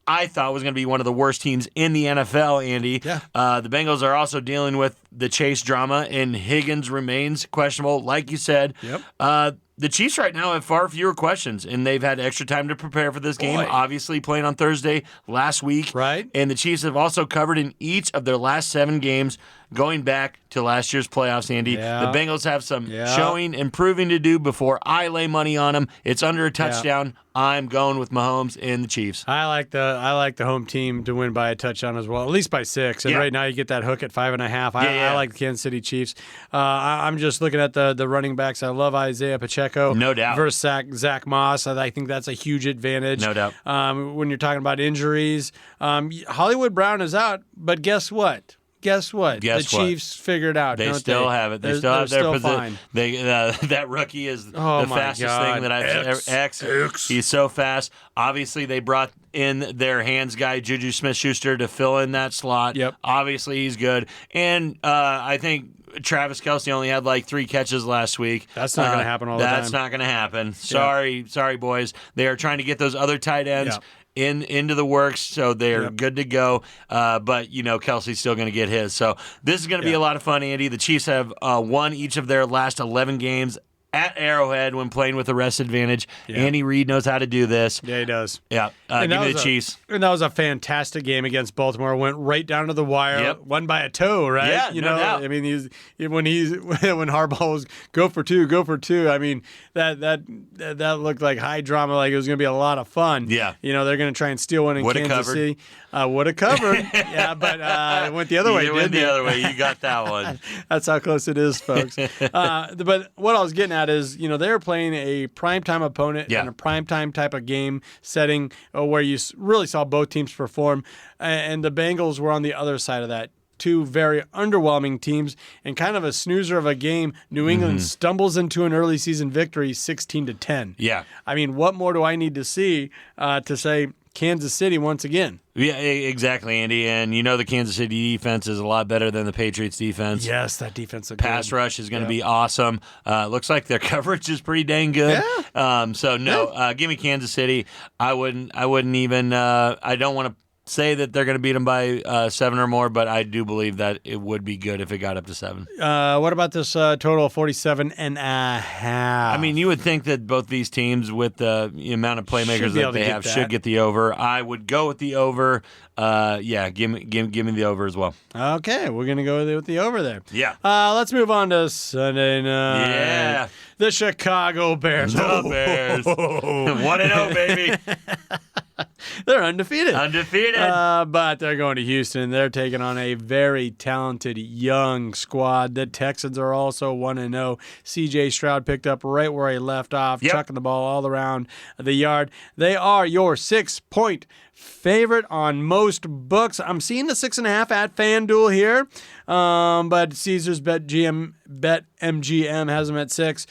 I thought was going to be one of the worst teams in the NFL, Andy. Yeah. The Bengals are also dealing with the Chase drama, and Higgins remains questionable, like you said. Yep. The Chiefs right now have far fewer questions, and they've had extra time to prepare for this game, obviously playing on Thursday last week. Right. And the Chiefs have also covered in each of their last 7 games going back to last year's playoffs, Andy. Yeah. The Bengals have some showing and proving to do before I lay money on them. It's under a touchdown. Yeah. I'm going with Mahomes and the Chiefs. I like the home team to win by a touchdown as well, at least by 6. And right now you get that hook at 5.5. I like the Kansas City Chiefs. I'm just looking at the running backs. I love Isaiah Pacheco. No doubt. Versus Zach Moss. I think that's a huge advantage. No doubt. When you're talking about injuries, Hollywood Brown is out, but guess what? The Chiefs figured out. They still have it. They still have their position. That rookie is the fastest thing that I've ever. X. He's so fast. Obviously, they brought in their hands guy, Juju Smith-Schuster, to fill in that slot. Yep. Obviously, he's good. And I think Travis Kelce only had like 3 catches last week. That's not going to happen all the time. That's not going to happen. Sorry, boys. They are trying to get those other tight ends. Into the works, so they're good to go. But, Kelsey's still going to get his. So this is going to be a lot of fun, Andy. The Chiefs have won each of their last 11 games at Arrowhead when playing with a rest advantage. Yeah. Andy Reid knows how to do this. Yeah, he does. Yeah. Give me the Chiefs. And that was a fantastic game against Baltimore. Went right down to the wire. Won by a toe, right? Yeah, no doubt. I mean, when Harbaugh was go for two. I mean, that looked like high drama. Like it was going to be a lot of fun. Yeah. They're going to try and steal one in Kansas City. Would have covered. Yeah, but it went the other way. It went the other way. You got that one. That's how close it is, folks. But what I was getting at is, they were playing a primetime opponent in a primetime type of game setting where you really saw both teams perform. And the Bengals were on the other side of that. 2 very underwhelming teams, and kind of a snoozer of a game. New England stumbles into an early season victory, 16-10. Yeah. I mean, what more do I need to see to say Kansas City once again? Yeah, exactly, Andy. And the Kansas City defense is a lot better than the Patriots defense. Yes, that defense is Pass good. rush is going to be awesome. Looks like their coverage is pretty dang good. Yeah. Give me Kansas City. I wouldn't even. I don't want to say that they're going to beat them by 7 or more, but I do believe that it would be good if it got up to 7. What about this total of 47.5? I mean, you would think that both these teams, with the amount of playmakers that they have, should get the over. I would go with the over. Give me the over as well. Okay, we're going to go with the over there. Yeah. Let's move on to Sunday night. Yeah. The Chicago Bears. The Bears. 1-0, baby. They're undefeated. But they're going to Houston. They're taking on a very talented young squad. The Texans are also 1-0. C.J. Stroud picked up right where he left off, chucking the ball all around the yard. They are your 6-point favorite on most books. I'm seeing the 6.5 at FanDuel here, but Caesars Bet MGM has them at 6.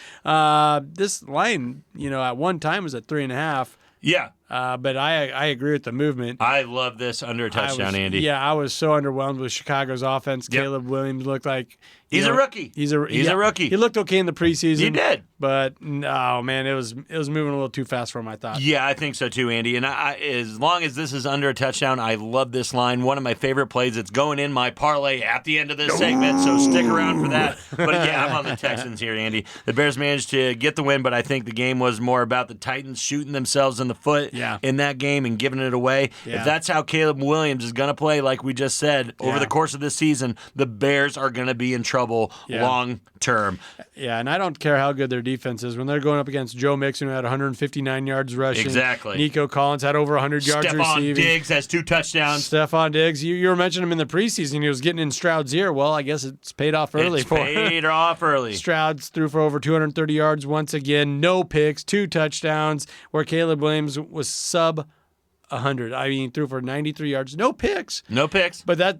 This line, at one time was at 3.5. Yeah, But I agree with the movement. I love this under a touchdown, Andy. Yeah, I was so underwhelmed with Chicago's offense. Yep. Caleb Williams looked like He's a rookie. He's a rookie. He looked okay in the preseason. He did. But no, man, it was moving a little too fast for him, I thought. Yeah, I think so too, Andy. And I, as long as this is under a touchdown, I love this line. One of my favorite plays. It's going in my parlay at the end of this segment, so stick around for that. But yeah, I'm on the Texans here, Andy. The Bears managed to get the win, but I think the game was more about the Titans shooting themselves in the foot in that game and giving it away. Yeah. If that's how Caleb Williams is going to play, like we just said, over the course of this season, the Bears are going to be in trouble long term. Yeah, and I don't care how good their defense is. When they're going up against Joe Mixon, who had 159 yards rushing. Exactly. Nico Collins had over 100 yards receiving. Stephon Diggs has 2 touchdowns. Stephon Diggs, you were mentioning him in the preseason. He was getting in Stroud's ear. Well, I guess it's paid off early for him. Paid off early. Stroud's threw for over 230 yards once again. No picks, 2 touchdowns, where Caleb Williams was sub 100. I mean, threw for 93 yards, no picks. No picks. But that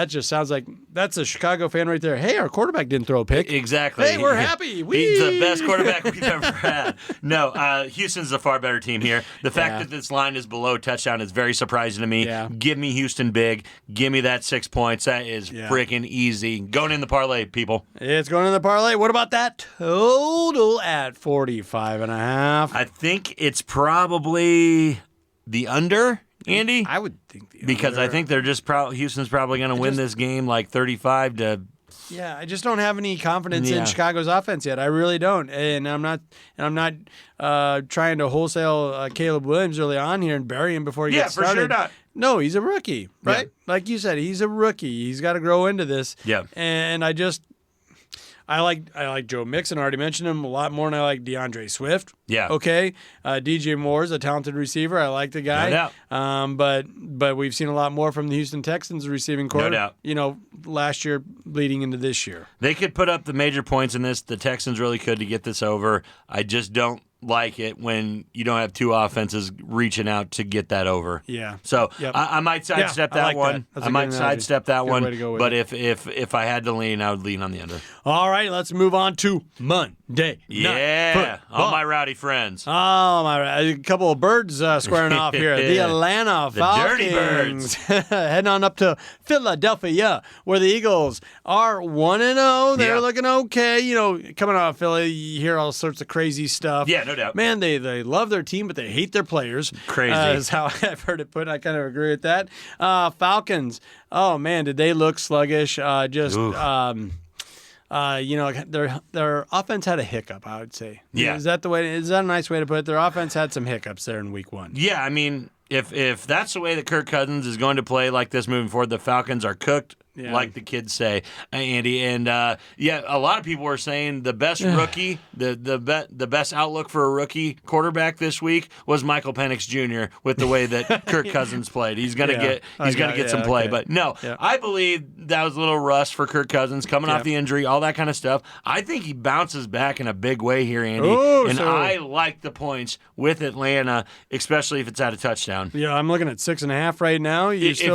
just sounds like that's a Chicago fan right there. Hey, our quarterback didn't throw a pick. Exactly. Hey, we're happy. He's the best quarterback we've ever had. No, Houston's a far better team here. The fact that this line is below touchdown is very surprising to me. Yeah. Give me Houston big. Give me that 6 points. That is freaking easy. Going in the parlay, people. It's going in the parlay. What about that total at 45.5? I think it's probably the under, Andy. I would think the because under. I think they're just Houston's probably going to win this game like 35 to. Yeah, I just don't have any confidence in Chicago's offense yet. I really don't, and I'm not trying to wholesale Caleb Williams early on here and bury him before he gets started. Yeah, for sure not. No, he's a rookie, right? Yeah. Like you said, he's a rookie. He's got to grow into this. Yeah, and I like Joe Mixon. I already mentioned him a lot more than I like DeAndre Swift. Yeah. Okay. DJ Moore's a talented receiver. I like the guy. No doubt. But we've seen a lot more from the Houston Texans receiving corps. No doubt. Last year bleeding into this year. They could put up the major points in this. The Texans really could to get this over. I just don't like it when you don't have 2 offenses reaching out to get that over. Yeah. So I might sidestep that one. I might sidestep that one. But if I had to lean, I would lean on the under. All right, let's move on to Monday. Yeah, all my rowdy friends. Oh, a couple of birds squaring off here. The Atlanta Falcons. The dirty birds. Heading on up to Philadelphia, where the Eagles are 1-0. They're looking okay. Coming out of Philly, you hear all sorts of crazy stuff. Yeah, no doubt. Man, they love their team, but they hate their players. Crazy. Is how I've heard it put. I kind of agree with that. Falcons. Oh, man, did they look sluggish? Their offense had a hiccup, I would say. Yeah. Is that a nice way to put it? Their offense had some hiccups there in week 1. Yeah, I mean, if that's the way that Kirk Cousins is going to play like this moving forward, the Falcons are cooked. Yeah. Like the kids say, Andy, and a lot of people were saying the best rookie, the best outlook for a rookie quarterback this week was Michael Penix Jr. with the way that Kirk Cousins played. He's gonna get some play, but no, I believe that was a little rust for Kirk Cousins coming off the injury, all that kind of stuff. I think he bounces back in a big way here, Andy, I like the points with Atlanta, especially if it's at a touchdown. Yeah, I'm looking at 6.5 right now. If you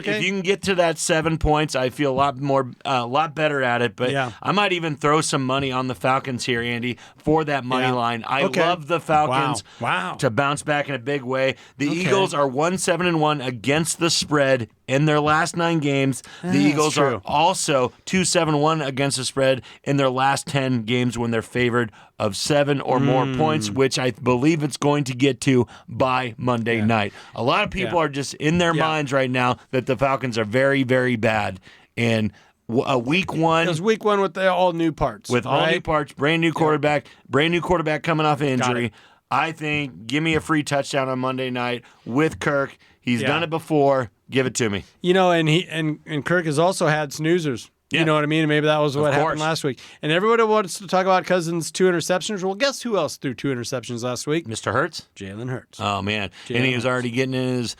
can get to that 7 points, I feel a lot better at it. But I might even throw some money on the Falcons here, Andy, for that money line. I love the Falcons to bounce back in a big way. The Eagles are 1-7-1 against the spread in their last 9 games. The Eagles are also 2-7-1 against the spread in their last 10 games when they're favored of 7 or more points, which I believe it's going to get to by Monday night. A lot of people are just in their minds right now that the Falcons are very, very bad. And week 1. It was week 1 with all new parts. With all new parts, brand new quarterback coming off injury. I think give me a free touchdown on Monday night with Kirk. He's done it before. Give it to me. And Kirk has also had snoozers. Yeah. You know what I mean? Maybe that was what happened last week. And everybody wants to talk about Cousins' 2 interceptions. Well, guess who else threw 2 interceptions last week? Mr. Hurts? Jalen Hurts. Oh, man. And he was already getting in his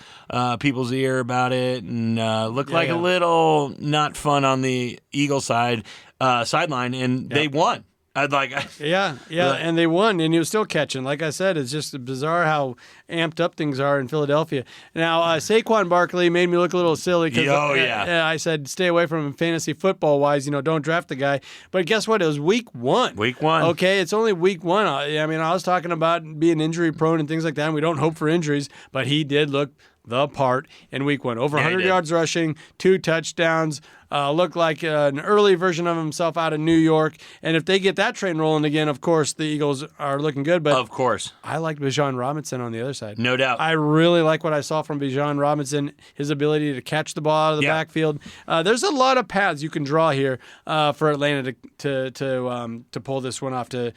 people's ear about it and looked like a little not fun on the Eagle sideline, and they won. Yeah, and they won, and he was still catching. Like I said, it's just bizarre how amped up things are in Philadelphia. Now, Saquon Barkley made me look a little silly because I said stay away from him fantasy football-wise. Don't draft the guy. But guess what? It was week 1. Week 1. Okay, it's only week 1. I mean, I was talking about being injury-prone and things like that, and we don't hope for injuries, but he did look the part in week 1. Over 100 yards rushing, 2 touchdowns, looked like an early version of himself out of New York. And if they get that train rolling again, of course, the Eagles are looking good. But of course, I liked Bijan Robinson on the other side. No doubt. I really like what I saw from Bijan Robinson, his ability to catch the ball out of the backfield. There's a lot of paths you can draw here for Atlanta to pull this one off to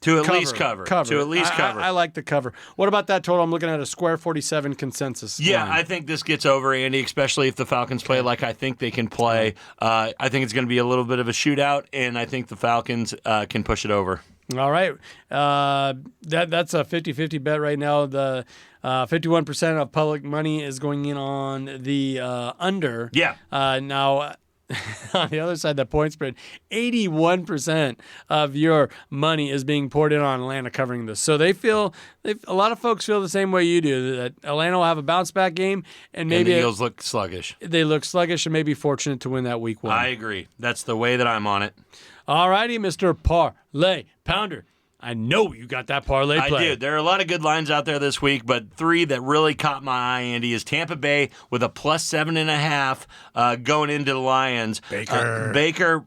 at least cover. To at least cover. I like the cover. What about that total? I'm looking at a square 47 consensus. Yeah, line. I think this gets over, Andy, especially if the Falcons play like I think they can play. I think it's going to be a little bit of a shootout, and I think the Falcons can push it over. All right. That's a 50-50 bet right now. The 51% of public money is going in on the under. Yeah. Now, on the other side, the point spread, 81% of your money is being poured in on Atlanta covering this. So a lot of folks feel the same way you do, that Atlanta will have a bounce back game, and maybe the Eagles look sluggish. They look sluggish and maybe fortunate to win that week 1. I agree. That's the way that I'm on it. All righty, Mr. Parlay Pounder. I know you got that parlay play. I do. There are a lot of good lines out there this week, but 3 that really caught my eye, Andy, is Tampa Bay with a plus 7.5 going into the Lions. Baker,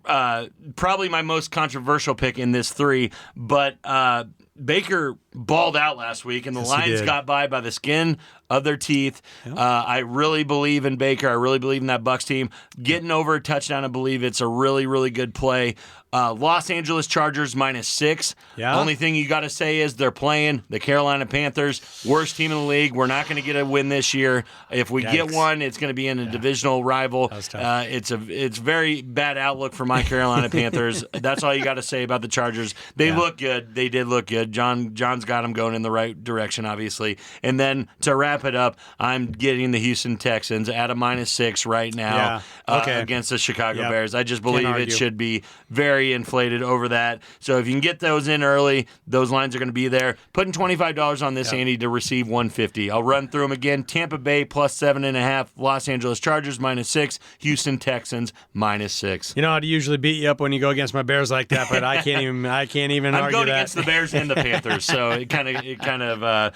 probably my most controversial pick in this 3, but Baker balled out last week, and the Lions got by the skin of their teeth. Yep. I really believe in Baker. I really believe in that Bucs team. Getting over a touchdown, I believe it's a really, really good play. Los Angeles Chargers -6. Yeah. Only thing you got to say is they're playing the Carolina Panthers, worst team in the league. We're not going to get a win this year. If we get one, it's going to be in a divisional rival. It's very bad outlook for my Carolina Panthers. That's all you got to say about the Chargers. They look good. They did look good. John's got them going in the right direction, obviously. And then to wrap it up, I'm getting the Houston Texans at a -6 right now against the Chicago Bears. I just believe it should be very inflated over that. So if you can get those in early, those lines are going to be there. Putting $25 on this, Andy, to receive $150. I'll run through them again. Tampa Bay plus 7.5. Los Angeles Chargers -6. Houston Texans -6. You know how to usually beat you up when you go against my Bears like that, but I can't even argue that. I'm going against the Bears and the Panthers, so it kind of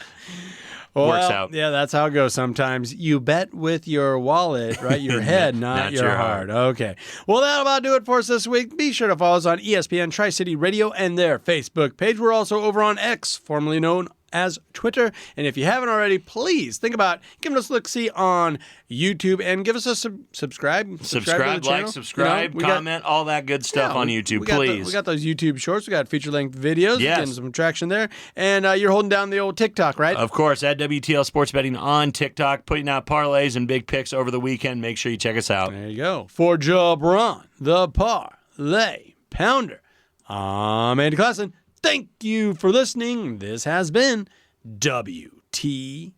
works out. Yeah, that's how it goes sometimes. You bet with your wallet, right? Your head, not your heart. Okay. Well, that'll about do it for us this week. Be sure to follow us on ESPN Tri-City Radio and their Facebook page. We're also over on X, formerly known as Twitter. And if you haven't already, please think about giving us a look-see on YouTube and give us a subscribe. Subscribe, like, subscribe, comment, all that good stuff on YouTube, please. We got those YouTube shorts. We got feature-length videos. Yes. Getting some traction there. And you're holding down the old TikTok, right? Of course, at WTL Sports Betting on TikTok, putting out parlays and big picks over the weekend. Make sure you check us out. There you go. For JaBron, the Parlay Pounder, I'm Andy Classen. Thank you for listening. This has been WTL.